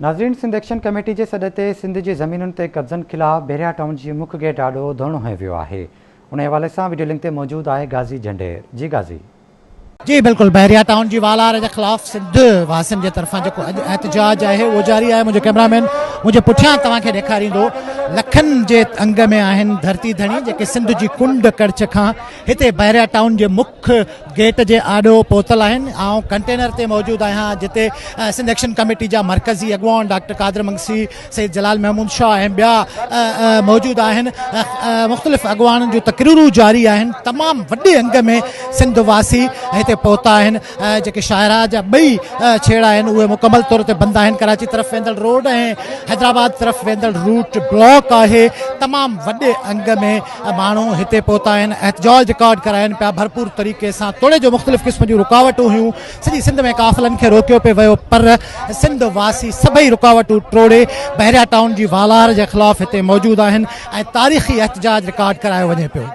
नाज़रीन, Sindh action committee जे सॾ ते सिंध जी ज़मीनुनि ते कब्ज़नि ख़िलाफ़ बैरिया टाउन जी मुख्य गेट ॾाढो धरणो हंयो वियो आहे। उन हवाले सां वीडियो लिंक ते मौजूदु आहे गाज़ी झंडेर। जी गाज़ी। जी बिल्कुल, बहरिया टाउन जी वालार के खिलाफ सिंध वासिन के तरफा जो एहतजाज है वो जारी है। मुझे कैमरामैन मुझे पुठियां तव्हांखे ॾेखारींदो। लखन के अंग में आहिनि धरती धणी जेके सिंध जी कुंड कच्छ खां हिते बहरिया टाउन के मुख्य गेट के आॾो पहुतल आहिनि। ऐं कंटेनर ते मौजूद आहियां जिते सिंध एक्शन कमेटी जा मरकज़ी अगवान डॉक्टर कादर मंगसी, सैयद जलाल महमूद शाह ऐं ॿिया मौजूद आहिनि। मुख़्तलिफ़ अगवाननि जूं तकरीरूं जारी आहिनि। तमामु वॾे अंग में सिंध वासी हिते पहुता आहिनि। जेके शाहरा जा ॿई छेड़ा आहिनि उहे मुकमल तौर ते बंदि आहिनि। कराची तरफ़ वेंदड़ रोड ऐं हैदराबाद तरफ़ वेंदड़ रूट ब्लॉक आहे। तमामु वॾे अंग में माण्हू हिते पहुता आहिनि। एहतजाज रिकॉर्ड कराइनि पिया भरपूर तरीक़े सां। तोड़े जो मुख़्तलिफ़ क़िस्म जूं रुकावटूं हुयूं। सॼी सिंध में काफ़िलनि खे रोकियो पियो वियो, पर सिंध वासी सभई रुकावटूं टोड़े बहरिया टाउन जी वालार जे ख़िलाफ़ हिते मौजूदु आहिनि ऐं तारीख़ी एहतजाज रिकॉर्ड करायो वञे पियो।